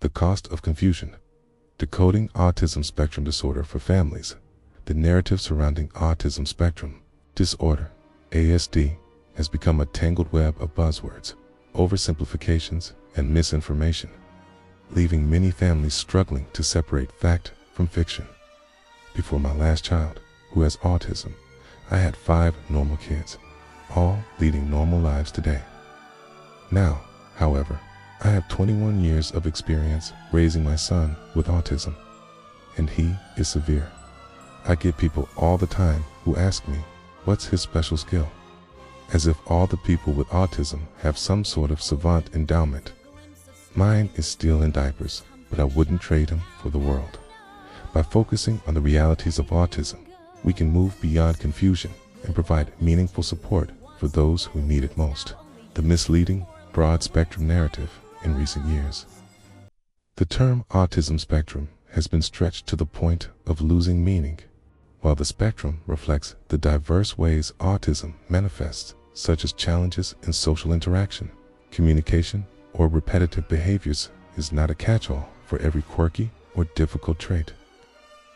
The cost of confusion. Decoding Autism Spectrum Disorder for families. The narrative surrounding Autism Spectrum Disorder, ASD, has become a tangled web of buzzwords, oversimplifications, and misinformation, leaving many families struggling to separate fact from fiction. Before my last child, who has autism, I had 5 normal kids, all leading normal lives today. Now, however, I have 21 years of experience raising my son with autism, and he is severe. I get people all the time who ask me, what's his special skill? As if all the people with autism have some sort of savant endowment. Mine is still in diapers, but I wouldn't trade him for the world. By focusing on the realities of autism, we can move beyond confusion and provide meaningful support for those who need it most. The misleading, broad-spectrum narrative in recent years. The term autism spectrum has been stretched to the point of losing meaning. While the spectrum reflects the diverse ways autism manifests, such as challenges in social interaction, communication, or repetitive behaviors, is not a catch-all for every quirky or difficult trait.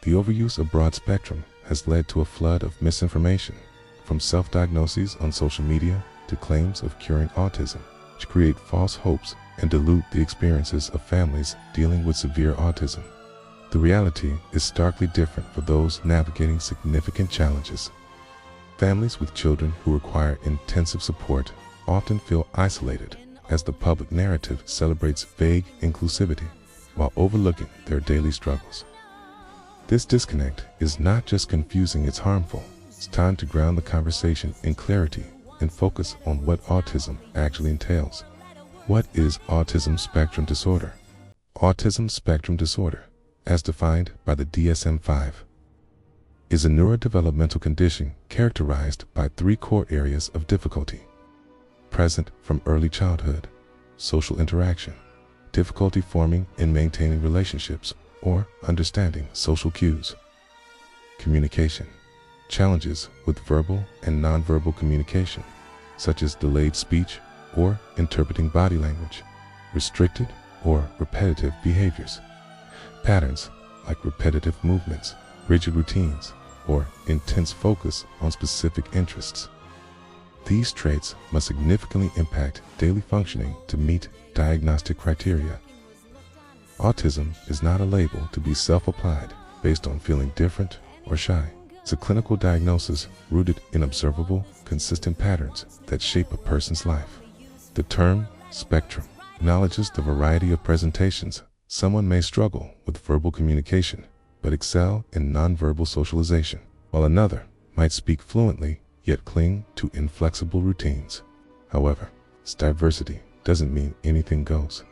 The overuse of broad spectrum has led to a flood of misinformation, from self-diagnoses on social media to claims of curing autism, which create false hopes and dilute the experiences of families dealing with severe autism. The reality is starkly different for those navigating significant challenges. Families with children who require intensive support often feel isolated, as the public narrative celebrates vague inclusivity while overlooking their daily struggles. This disconnect is not just confusing, it's harmful. It's time to ground the conversation in clarity and focus on what autism actually entails. What is Autism Spectrum Disorder? Autism Spectrum Disorder, as defined by the DSM-5, is a neurodevelopmental condition characterized by 3 core areas of difficulty. Present from early childhood: social interaction, difficulty forming and maintaining relationships or understanding social cues; communication, challenges with verbal and nonverbal communication, such as delayed speech or interpreting body language; restricted or repetitive behaviors, patterns like repetitive movements, rigid routines, or intense focus on specific interests. These traits must significantly impact daily functioning to meet diagnostic criteria. Autism is not a label to be self-applied based on feeling different or shy. It's a clinical diagnosis rooted in observable, consistent patterns that shape a person's life. The term spectrum acknowledges the variety of presentations. Someone may struggle with verbal communication, but excel in nonverbal socialization, while another might speak fluently yet cling to inflexible routines. However, this diversity doesn't mean anything goes.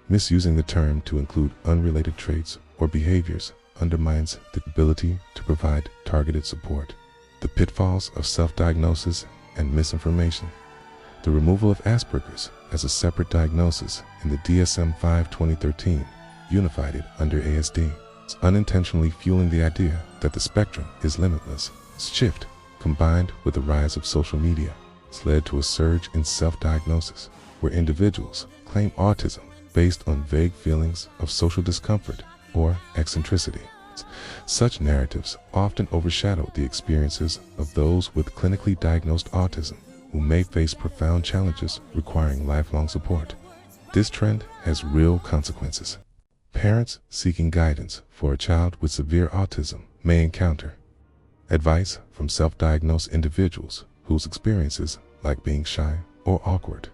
Misusing the term to include unrelated traits or behaviors undermines the ability to provide targeted support. The pitfalls of self-diagnosis and misinformation. The removal of Asperger's as a separate diagnosis in the DSM-5 2013 unified it under ASD. It's unintentionally fueling the idea that the spectrum is limitless. This shift, combined with the rise of social media, has led to a surge in self-diagnosis, where individuals claim autism based on vague feelings of social discomfort or eccentricity. Such narratives often overshadow the experiences of those with clinically diagnosed autism, who may face profound challenges requiring lifelong support. This trend has real consequences. Parents seeking guidance for a child with severe autism may encounter advice from self-diagnosed individuals whose experiences, like being shy or awkward,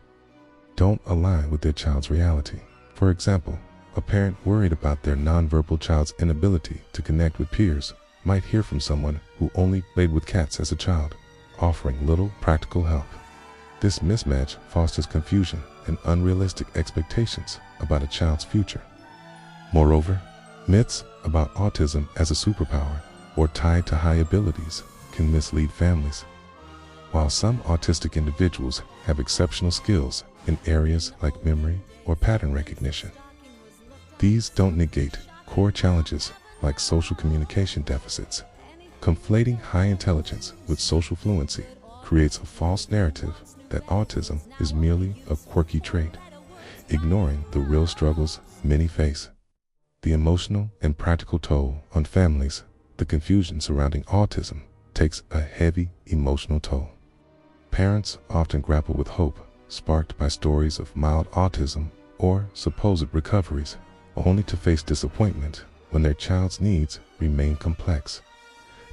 don't align with their child's reality. For example, a parent worried about their nonverbal child's inability to connect with peers might hear from someone who only played with cats as a child, offering little practical help. This mismatch fosters confusion and unrealistic expectations about a child's future. Moreover, myths about autism as a superpower or tied to high abilities can mislead families. While some autistic individuals have exceptional skills in areas like memory or pattern recognition, these don't negate core challenges like social communication deficits. Conflating high intelligence with social fluency creates a false narrative that autism is merely a quirky trait, ignoring the real struggles many face. the emotional and practical toll on families. The confusion surrounding autism takes a heavy emotional toll. Parents often grapple with hope sparked by stories of mild autism or supposed recoveries, only to face disappointment when their child's needs remain complex.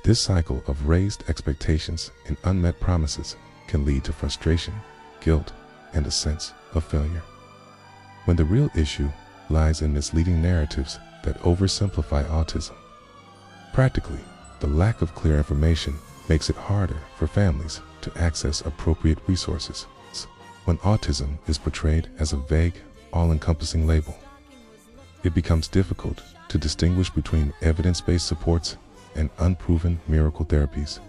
This cycle of raised expectations and unmet promises can lead to frustration, guilt, and a sense of failure, when the real issue lies in misleading narratives that oversimplify autism. Practically, the lack of clear information makes it harder for families to access appropriate resources. When autism is portrayed as a vague, all-encompassing label, it becomes difficult to distinguish between evidence-based supports and unproven miracle therapies.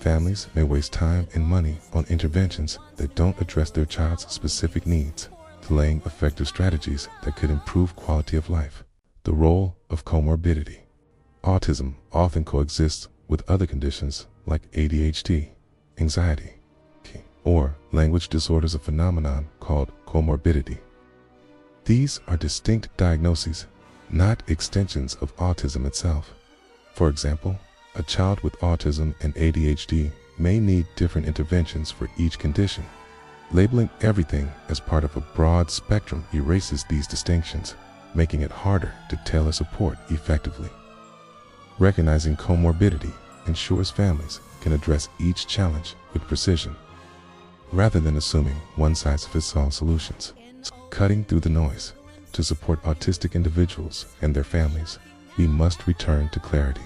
Families may waste time and money on interventions that don't address their child's specific needs, delaying effective strategies that could improve quality of life. The role of comorbidity. Autism often coexists with other conditions like ADHD, anxiety, or language disorders, a phenomenon called comorbidity. These are distinct diagnoses, not extensions of autism itself. For example, a child with autism and ADHD may need different interventions for each condition. Labeling everything as part of a broad spectrum erases these distinctions, making it harder to tailor support effectively. Recognizing comorbidity ensures families can address each challenge with precision, rather than assuming one-size-fits-all solutions. Cutting through the noise. To support autistic individuals and their families, we must return to clarity.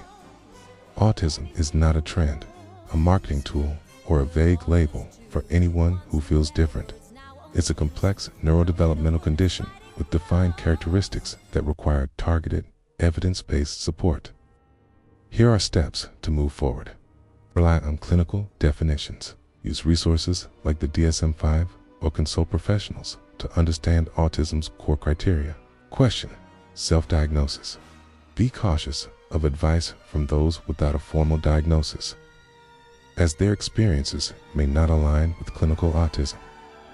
Autism is not a trend, a marketing tool, or a vague label for anyone who feels different. It's a complex neurodevelopmental condition with defined characteristics that require targeted, evidence-based support. Here are steps to move forward. Rely on clinical definitions. Use resources like the DSM-5 or consult professionals to understand autism's core criteria. Question: self-diagnosis. Be cautious of advice from those without a formal diagnosis, as their experiences may not align with clinical autism.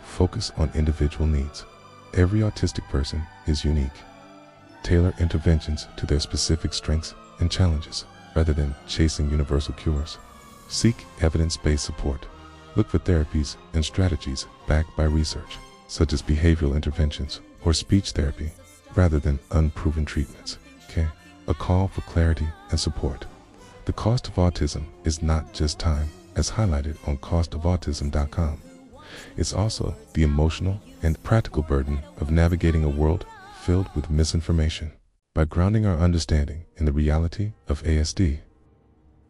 Focus on individual needs. Every autistic person is unique. Tailor interventions to their specific strengths and challenges, rather than chasing universal cures. Seek evidence-based support. Look for therapies and strategies backed by research, such as behavioral interventions or speech therapy, rather than unproven treatments. A call for clarity and support. The cost of autism is not just time, as highlighted on costofautism.com. It's also the emotional and practical burden of navigating a world filled with misinformation. By grounding our understanding in the reality of ASD,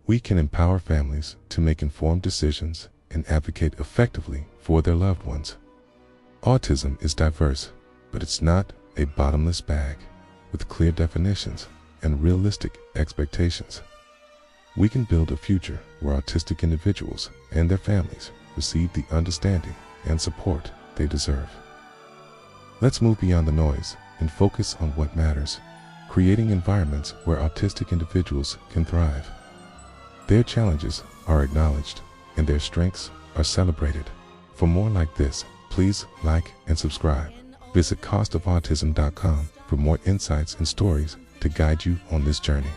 we can empower families to make informed decisions and advocate effectively for their loved ones. Autism is diverse, but it's not a bottomless bag. With clear definitions and realistic expectations, we can build a future where autistic individuals and their families receive the understanding and support they deserve. Let's move beyond the noise and focus on what matters, creating environments where autistic individuals can thrive. Their challenges are acknowledged and their strengths are celebrated. For more like this, please like and subscribe. Visit costofautism.com for more insights and stories to guide you on this journey.